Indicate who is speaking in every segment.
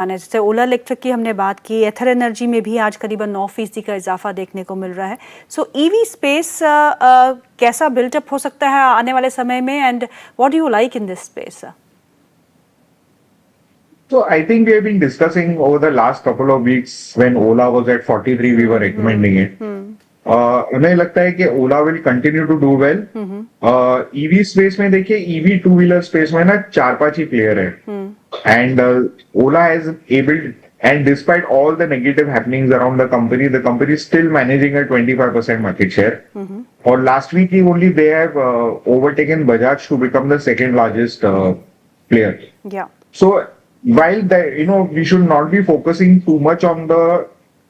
Speaker 1: जैसे ओला इलेक्ट्रिक की हमने बात की, एथर एनर्जी में भी आज करीबन 9% का इजाफा देखने को मिल रहा है. सो ईवी स्पेस कैसा बिल्टअप हो सकता है आने वाले समय में, and what do you like in this space?
Speaker 2: So I think we have been discussing over the last couple of weeks when Ola was at 43, we were recommending it. हमें लगता है कि Ola will continue to do well. EV space में देखिए, EV two wheeler space में ना 4-5 ही player है. And Ola has able, and despite all the negative happenings around the company is still managing a 25% market share. Or last week only they have overtaken Bajaj to become the second largest player.
Speaker 1: Yeah.
Speaker 2: So while we should not be focusing too much on the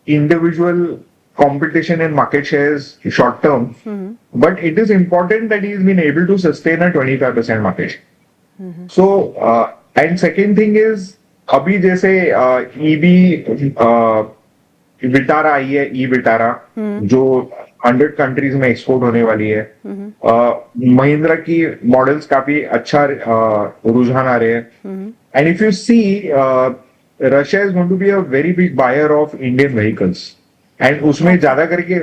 Speaker 2: individual competition in market shares short term, but it is important that he's been able to sustain a 25% market share. So and second thing is, अभी जैसे EV Vitara आई है, e Vitara जो 100 countries में export होने वाली है. महिंद्रा की models काफी अच्छा रुझान आ रहे हैं. And if you see, Russia is going to be a very big buyer of Indian vehicles, and उसमें ज्यादा करके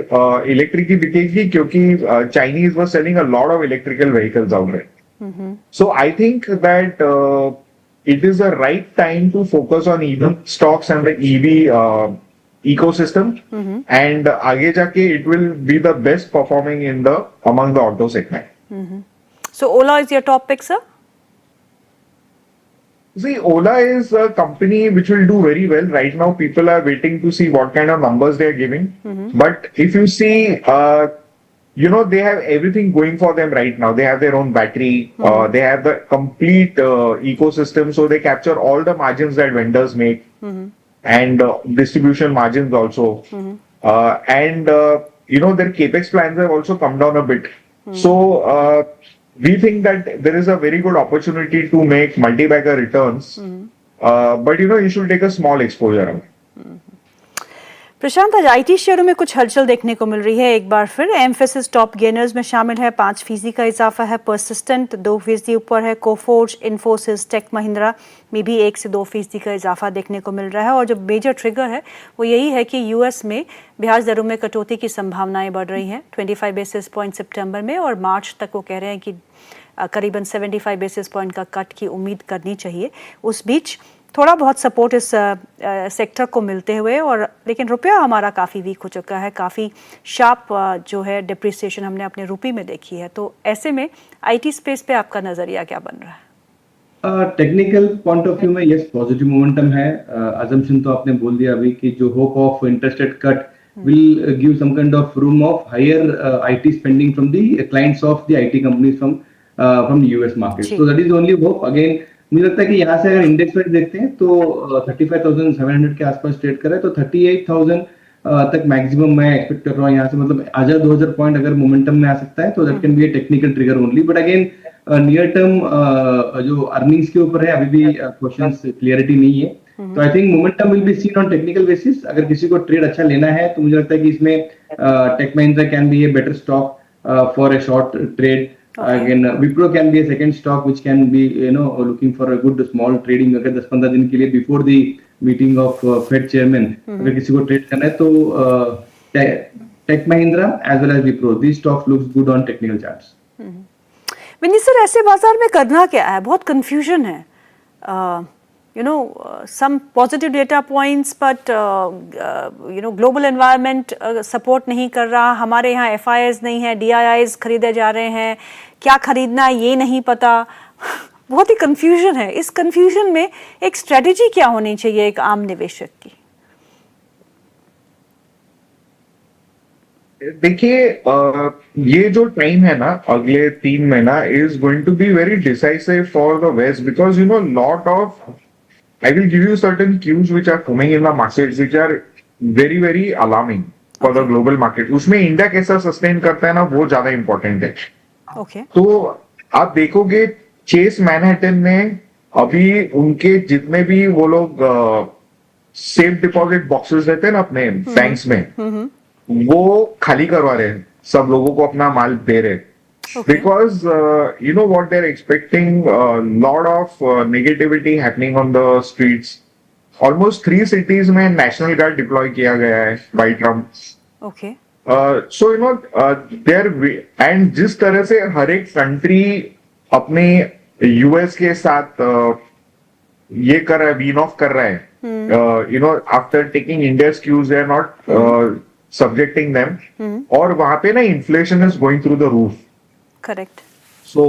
Speaker 2: इलेक्ट्रिक की बिकेगी, क्योंकि Chinese was selling a lot of electrical vehicles out there. So I think that it is the right time to focus on EV stocks and the EV ecosystem, and आगे जाके it will be the best performing among the auto segment.
Speaker 1: So Ola is your top pick, sir?
Speaker 2: See, Ola is a company which will do very well. Right now, people are waiting to see what kind of numbers they are giving. But if you see, they have everything going for them right now. They have their own battery. They have the complete ecosystem. So they capture all the margins that vendors make, and distribution margins also. And their capex plans have also come down a bit. So we think that there is a very good opportunity to make multi-bagger returns. But you should take a small exposure.
Speaker 1: प्रशांत, आज IT शेयरों में कुछ हलचल देखने को मिल रही है. एक बार फिर एम्फेसिस टॉप गेनर्स में शामिल है, 5% का इजाफा है. पर्सिस्टेंट 2% ऊपर है. कोफोर्ज, इन्फोसिस, टेक महिंद्रा में भी 1 से 2% का इजाफा देखने को मिल रहा है. और जो मेजर ट्रिगर है वो यही है कि यूएस में ब्याज दरों में कटौती की संभावनाएं बढ़ रही हैं. 25 बेसिस पॉइंट सितंबर में, और मार्च तक वो कह रहे हैं कि करीबन 75 बेसिस पॉइंट का कट की उम्मीद करनी चाहिए. उस बीच थोड़ा बहुत सपोर्ट इस सेक्टर को मिलते हुए, और लेकिन रुपया हमारा काफ़ी वीक हो चुका है. काफ़ी शार्प जो है डिप्रिसिएशन हमने अपने रुपये में देखी है. तो ऐसे में आईटी स्पेस पे आपका नज़रिया क्या बन रहा है?
Speaker 3: टेक्निकल पॉइंट ऑफ व्यू में यस, पॉजिटिव मोमेंटम है. अजम्पशन तो आपने बोल दिया अभी कि जो hope of interest rate cut will give some kind of room of higher IT spending from the clients of the IT companies from the US market. So that is the only hope. Again, मुझे लगता है कि यहाँ से अगर index wise देखते हैं तो 35,700 के आसपास ट्रेड कर रहा है, तो 38,000 तक मैक्सिमम मैं एक्सपेक्ट कर रहा हूँ यहाँ से. मतलब 1000-2000 पॉइंट अगर मोमेंटम में आ सकता है तो that can be A technical trigger only. But again near term जो अर्निंग्स के ऊपर है अभी भी क्वेश्चंस क्लियरिटी नहीं है. तो I think momentum will be seen on technical basis. अगर किसी को ट्रेड अच्छा लेना है तो मुझे लगता है कि इसमें Tech Mahindra can be a better stock for a short trade. Again, Wipro can be a second stock which can be looking for a good small trading. अगर 10-15 दिन के लिए before the meeting of Fed chairman अगर किसी को trade करना है तो Tech Mahindra as well as Wipro, these stocks looks good on technical charts.
Speaker 1: Vineet sir, ऐसे बाजार में करना क्या है? बहुत कंफ्यूजन है. some positive data points, but global environment support नहीं कर रहा. हमारे यहाँ FIIs नहीं है, DIIs खरीदे जा रहे हैं. क्या खरीदना है ये नहीं पता. बहुत ही कंफ्यूजन है. इस कंफ्यूजन में एक स्ट्रेटेजी क्या होनी चाहिए एक आम निवेशक की?
Speaker 2: देखिए, ये जो टाइम है ना, अगले 3 महीना is going to be very decisive for the west, because lot of I will give you certain cues which are coming in the markets which are very very alarming for the global market. उसमें India कैसा sustain करता है ना, वो ज्यादा important है. तो आप देखोगे चेस मैनहट्टन ने अभी उनके जितने भी वो लोग सेफ डिपॉजिट बॉक्सेस रहते हैं ना अपने बैंक्स में, वो खाली करवा रहे हैं. सब लोगों को अपना माल दे रहे. Because what they're expecting, a lot of negativity happening on the streets. Almost 3 cities में नेशनल गार्ड डिप्लॉय किया गया है by Trump.
Speaker 1: Okay.
Speaker 2: So you know there and जिस तरह से हर एक कंट्री अपने यूएस के साथ ये कर रहा है, वीन ऑफ कर रहा है, you know after taking India's cues they are not subjecting them, और वहां पे ना inflation is going through the roof.
Speaker 1: Correct.
Speaker 2: So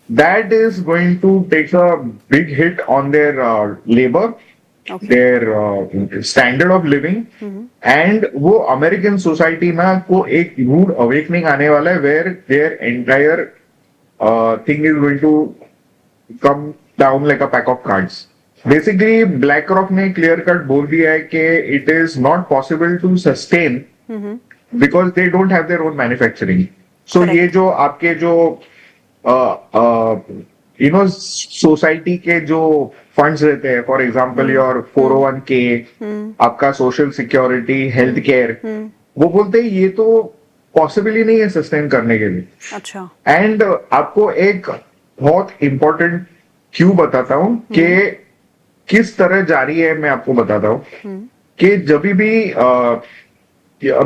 Speaker 2: that is going to take a big hit on their labor,
Speaker 1: Okay.
Speaker 2: their standard of living, and वो American society ना को एक rude awakening आने वाला है where their entire thing is going to come down like a pack of cards. Basically, BlackRock ने clear cut बोल दिया है कि it is not possible to sustain because they don't have their own manufacturing. So
Speaker 1: Correct.
Speaker 2: ये जो आपके जो you know society के जो फंड्स रहते हैं, फॉर एग्जांपल योर 401k, आपका सोशल सिक्योरिटी, हेल्थ केयर, वो बोलते हैं ये तो पॉसिबल ही नहीं है सस्टेन करने के लिए.
Speaker 1: अच्छा.
Speaker 2: एंड आपको एक बहुत इंपॉर्टेंट क्यू बताता हूं कि किस तरह जारी है. मैं आपको बताता हूं कि जब भी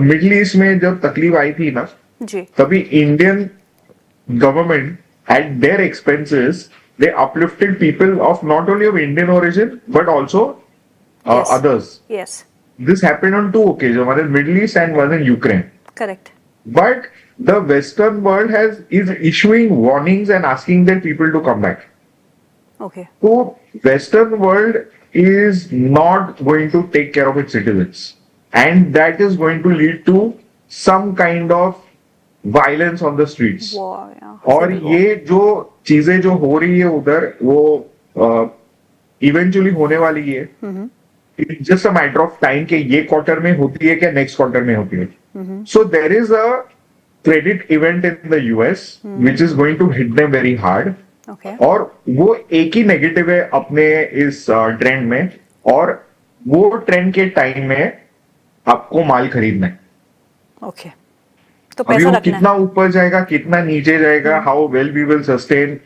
Speaker 2: मिडिल ईस्ट में जब तकलीफ आई थी ना,
Speaker 1: जी.
Speaker 2: तभी Indian government at their expenses they uplifted people of not only of Indian origin but also
Speaker 1: Yes.
Speaker 2: others.
Speaker 1: Yes.
Speaker 2: This happened on 2 occasions, one in Middle East and one in Ukraine.
Speaker 1: Correct.
Speaker 2: But the Western world is issuing warnings and asking their people to come back.
Speaker 1: Okay.
Speaker 2: So Western world is not going to take care of its citizens, and that is going to lead to some kind of violence on the streets.
Speaker 1: War, yeah.
Speaker 2: और
Speaker 1: Civil war.
Speaker 2: ये जो चीजें जो हो रही है उधर वो इवेंचुअली होने वाली है. It's just a matter of time कि ये क्वार्टर में होती है क्या नेक्स्ट क्वार्टर में होती है. So there is a credit event in the US which is going to hit them very hard.
Speaker 1: Okay.
Speaker 2: और वो एक ही नेगेटिव है अपने इस ट्रेंड में, और वो ट्रेंड के टाइम में आपको माल खरीदना है.
Speaker 1: Okay. तो
Speaker 2: अभी
Speaker 1: पैसा
Speaker 2: वो
Speaker 1: रखना
Speaker 2: कितना ऊपर जाएगा, कितना नीचे जाएगा, how well we will sustain,